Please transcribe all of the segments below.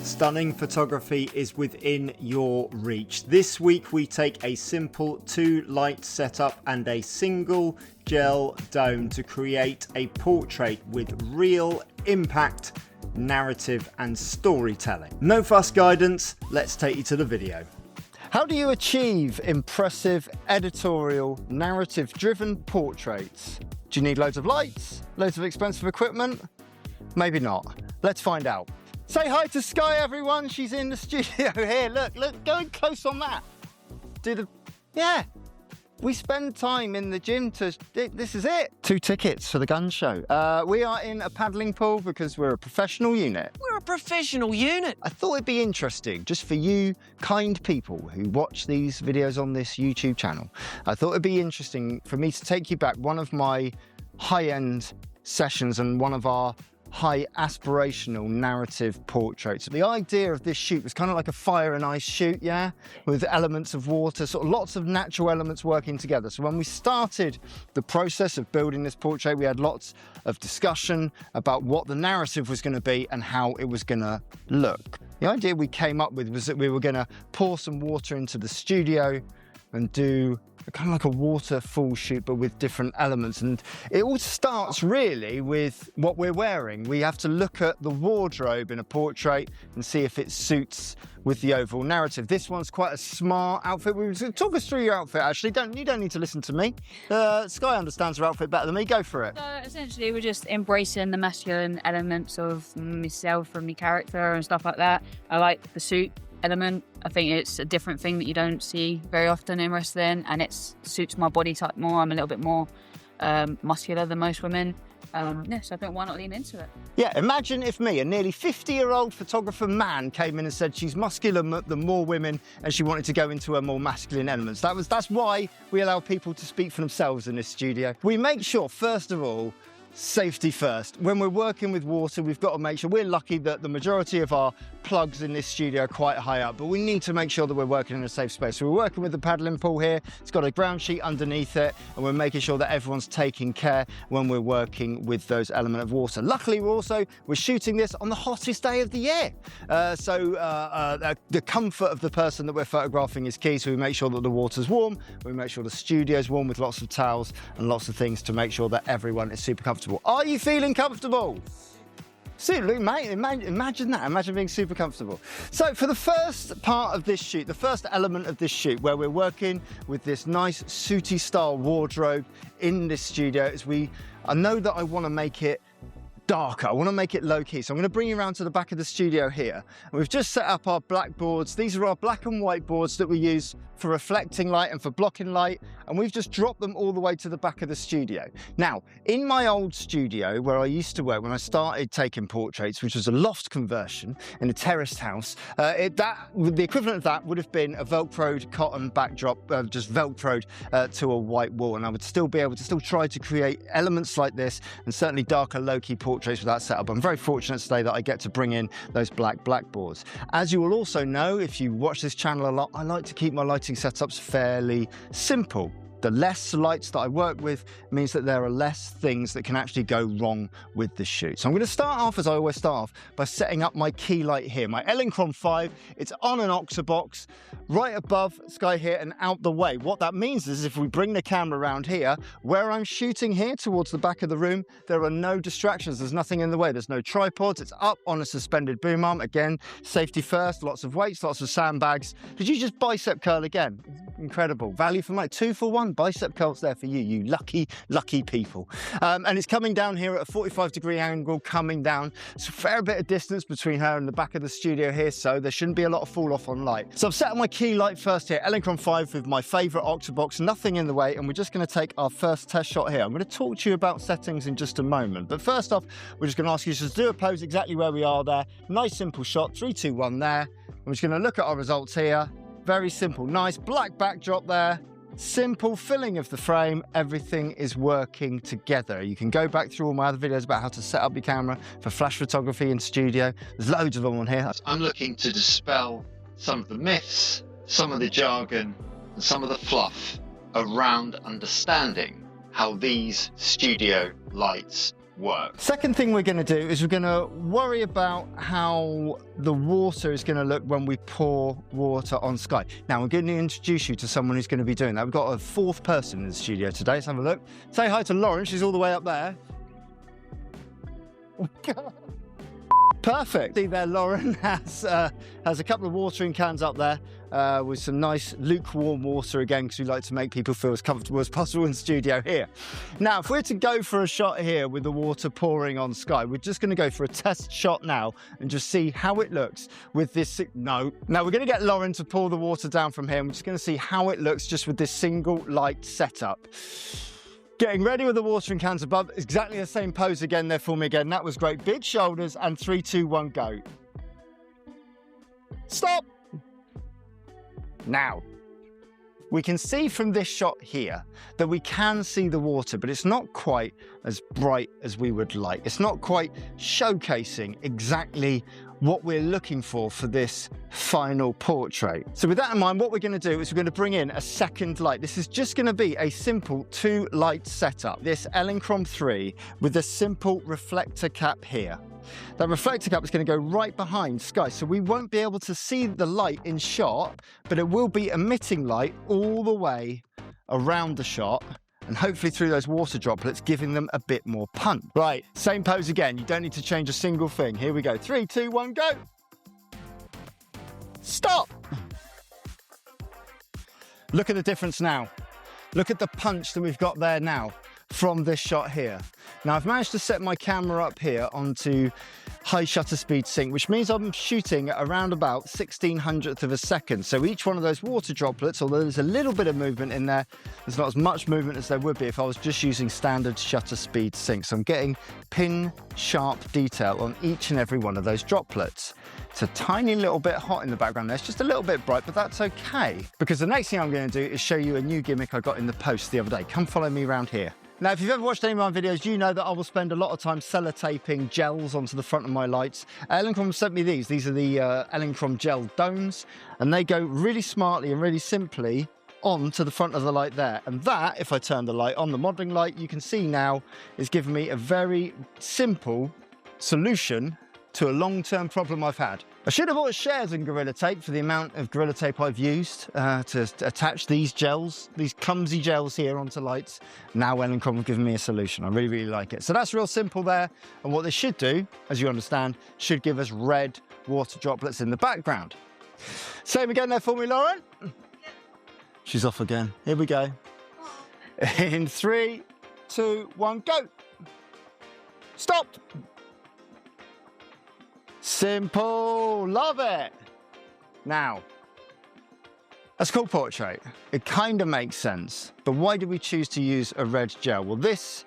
Stunning photography is within your reach. This week we take a simple 2-light setup and a single gel dome to create a portrait with real impact, narrative and storytelling. No fuss guidance, let's take you to the video. How do you achieve impressive editorial, narrative-driven portraits? Do you need loads of lights? Loads of expensive equipment? Maybe not. Let's find out. Say hi to Sky, everyone. She's in the studio here. Look, going close on that. Yeah. We spend time in the gym this is it. 2 tickets for the gun show. We are in a paddling pool because we're a professional unit. We're a professional unit. I thought it'd be interesting, just for you kind people who watch these videos on this YouTube channel. I thought it'd be interesting for me to take you back one of my high-end sessions and one of our high aspirational narrative portraits. The idea of this shoot was kind of like a fire and ice shoot, yeah, with elements of water, sort of lots of natural elements working together. So when we started the process of building this portrait, we had lots of discussion about what the narrative was going to be and how it was going to look. The idea we came up with was that we were going to pour some water into the studio and do kind of like a waterfall shoot, but with different elements. And it all starts really with what we're wearing. We have to look at the wardrobe in a portrait and see if it suits with the overall narrative. This one's quite a smart outfit. Talk us through your outfit, actually. You don't need to listen to me. Sky understands her outfit better than me. Go for it. So essentially, we're just embracing the masculine elements of myself and my character and stuff like that. I like the suit element. I think it's a different thing that you don't see very often in wrestling, and it suits my body type more. I'm a little bit more muscular than most women. So I think why not lean into it? Yeah, imagine if me, a nearly 50-year-old photographer man, came in and said she's muscular than more women and she wanted to go into her more masculine elements. That's why we allow people to speak for themselves in this studio. We make sure, first of all, safety first. When we're working with water, we've got to make sure, we're lucky that the majority of our plugs in this studio are quite high up, but we need to make sure that we're working in a safe space. So we're working with the paddling pool here. It's got a ground sheet underneath it, and we're making sure that everyone's taking care when we're working with those elements of water. Luckily, we're shooting this on the hottest day of the year. The comfort of the person that we're photographing is key, so we make sure that the water's warm, we make sure the studio's warm with lots of towels and lots of things to make sure that everyone is super comfortable. Are you feeling comfortable? Seriously, mate, imagine that. Imagine being super comfortable. So for the first part of this shoot, the first element of this shoot, where we're working with this nice suity style wardrobe in this studio, I know that I want to make it darker. I want to make it low key. So I'm going to bring you around to the back of the studio here. And we've just set up our blackboards. These are our black and white boards that we use for reflecting light and for blocking light. And we've just dropped them all the way to the back of the studio. Now, in my old studio where I used to work when I started taking portraits, which was a loft conversion in a terraced house, the equivalent of that would have been a Velcroed cotton backdrop, just Velcroed to a white wall. And I would still be able to try to create elements like this and certainly darker low-key portraits with that setup. I'm very fortunate today that I get to bring in those blackboards. As you will also know, if you watch this channel a lot, I like to keep my lighting setups fairly simple. The less lights that I work with means that there are less things that can actually go wrong with the shoot. So I'm going to start off, as I always start off, by setting up my key light here, my Elinchron 5. It's on an Octabox right above Sky here and out the way. What that means is if we bring the camera around here, where I'm shooting here towards the back of the room, there are no distractions. There's nothing in the way. There's no tripods. It's up on a suspended boom arm. Again, safety first, lots of weights, lots of sandbags. Did you just bicep curl again? Incredible. Value for money. 2 for 1 bicep curls there for you, you lucky people. And it's coming down here at a 45-degree angle, coming down. It's a fair bit of distance between her and the back of the studio here, so there shouldn't be a lot of fall off on light. So I've set up my key light first here, Elinchron 5 with my favorite Octabox, nothing in the way, and we're just going to take our first test shot here. I'm going to talk to you about settings in just a moment, but first off, we're just going to ask you to do a pose exactly where we are there. Nice simple shot, 3, 2, 1 there. I'm just going to look at our results here. Very simple, nice black backdrop there. Simple filling of the frame, everything is working together. You can go back through all my other videos about how to set up your camera for flash photography in studio. There's loads of them on here. I'm looking to dispel some of the myths, some of the jargon, and some of the fluff around understanding how these studio lights work. Second thing we're going to do is we're going to worry about how the water is going to look when we pour water on Sky. Now, we're going to introduce you to someone who's going to be doing that. We've got a fourth person in the studio today. Let's have a look. Say hi to Lauren. She's all the way up there. Perfect. See there, Lauren has a couple of watering cans up there with some nice lukewarm water again, because we like to make people feel as comfortable as possible in the studio here. Now, if we're to go for a shot here with the water pouring on Sky, we're just going to go for a test shot now and just see how it looks with this. No. Now, we're going to get Lauren to pour the water down from here. And we're just going to see how it looks just with this single light setup. Getting ready with the watering cans above. Exactly the same pose again there for me again. That was great. Big shoulders and 3, 2, 1, go. Stop. Now, we can see from this shot here that we can see the water, but it's not quite as bright as we would like. It's not quite showcasing exactly what we're looking for this final portrait. So with that in mind, what we're going to do is we're going to bring in a second light. This is just going to be a simple 2-light setup. This Elinchrom 3 with a simple reflector cap here. That reflector cap is going to go right behind Sky, so we won't be able to see the light in shot, but it will be emitting light all the way around the shot, and hopefully through those water droplets, giving them a bit more punch. Right, same pose again. You don't need to change a single thing. Here we go. 3, 2, 1, go. Stop. Look at the difference now. Look at the punch that we've got there now from this shot here. Now, I've managed to set my camera up here onto high shutter speed sync, which means I'm shooting at around about 1/1600th of a second. So each one of those water droplets, although there's a little bit of movement in there, there's not as much movement as there would be if I was just using standard shutter speed sync. So I'm getting pin sharp detail on each and every one of those droplets. It's a tiny little bit hot in the background there. It's just a little bit bright, but that's okay, because the next thing I'm going to do is show you a new gimmick I got in the post the other day. Come follow me around here. Now, if you've ever watched any of my videos, you know that I will spend a lot of time sellotaping gels onto the front of my lights. Elinchrom sent me these. These are the Elinchrom gel domes, and they go really smartly and really simply onto the front of the light there. And that, if I turn the light on, the modelling light, you can see now is giving me a very simple solution to a long-term problem I've had. I should have bought shares in Gorilla Tape for the amount of Gorilla Tape I've used to attach these gels, these clumsy gels here onto lights. Now Elinchrom have given me a solution. I really, really like it. So that's real simple there. And what this should do, as you understand, should give us red water droplets in the background. Same again there for me, Lauren. She's off again. Here we go. In 3, 2, 1, go. Stop. Simple, love it. Now, that's a cool portrait. It kind of makes sense, but why did we choose to use a red gel? Well, this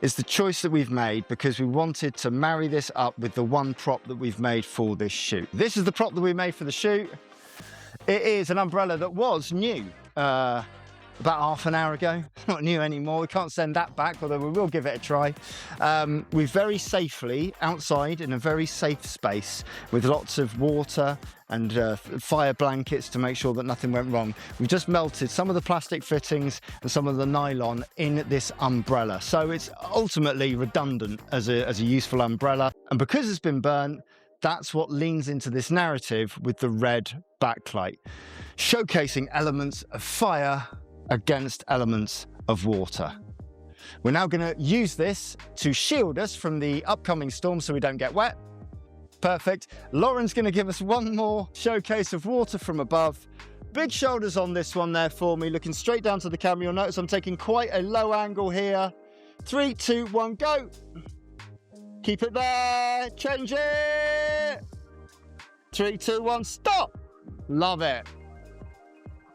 is the choice that we've made because we wanted to marry this up with the one prop that we've made for this shoot. This is the prop that we made for the shoot. It is an umbrella that was new about half an hour ago. It's not new anymore. We can't send that back, although we will give it a try. We very safely, outside in a very safe space with lots of water and fire blankets to make sure that nothing went wrong. We've just melted some of the plastic fittings and some of the nylon in this umbrella. So it's ultimately redundant as a useful umbrella. And because it's been burnt, that's what leans into this narrative with the red backlight, showcasing elements of fire against elements of water. We're now going to use this to shield us from the upcoming storm so we don't get wet. Perfect. Lauren's going to give us one more showcase of water from above. Big shoulders on this one there for me, looking straight down to the camera. You'll notice I'm taking quite a low angle here. 3, 2, 1, go. Keep it there. Change it. 3, 2, 1, stop. Love it.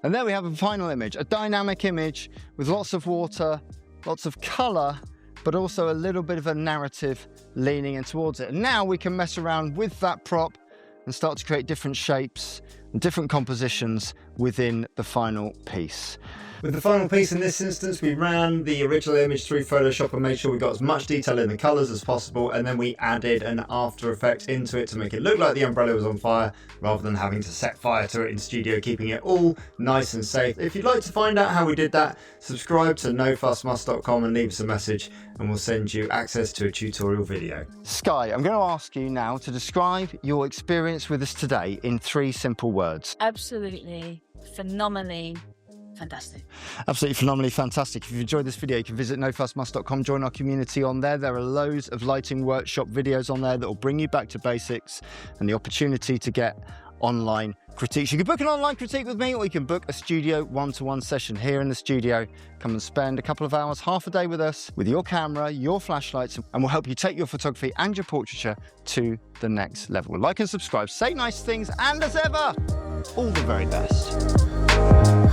And there we have a final image, a dynamic image with lots of water, lots of colour, but also a little bit of a narrative leaning in towards it. And now we can mess around with that prop and start to create different shapes and different compositions within the final piece. With the final piece in this instance, we ran the original image through Photoshop and made sure we got as much detail in the colours as possible, and then we added an after effect into it to make it look like the umbrella was on fire rather than having to set fire to it in studio, keeping it all nice and safe. If you'd like to find out how we did that, subscribe to nofussmust.com and leave us a message and we'll send you access to a tutorial video. Sky, I'm going to ask you now to describe your experience with us today in 3 simple words. Absolutely, phenomenally fantastic. Absolutely phenomenally fantastic. If you've enjoyed this video, you can visit nofussmust.com, join our community on there. There are loads of lighting workshop videos on there that will bring you back to basics and the opportunity to get online critiques. You can book an online critique with me, or you can book a studio one-to-one session here in the studio. Come and spend a couple of hours, half a day with us, with your camera, your flashlights, and we'll help you take your photography and your portraiture to the next level. Like and subscribe, say nice things, and as ever, all the very best.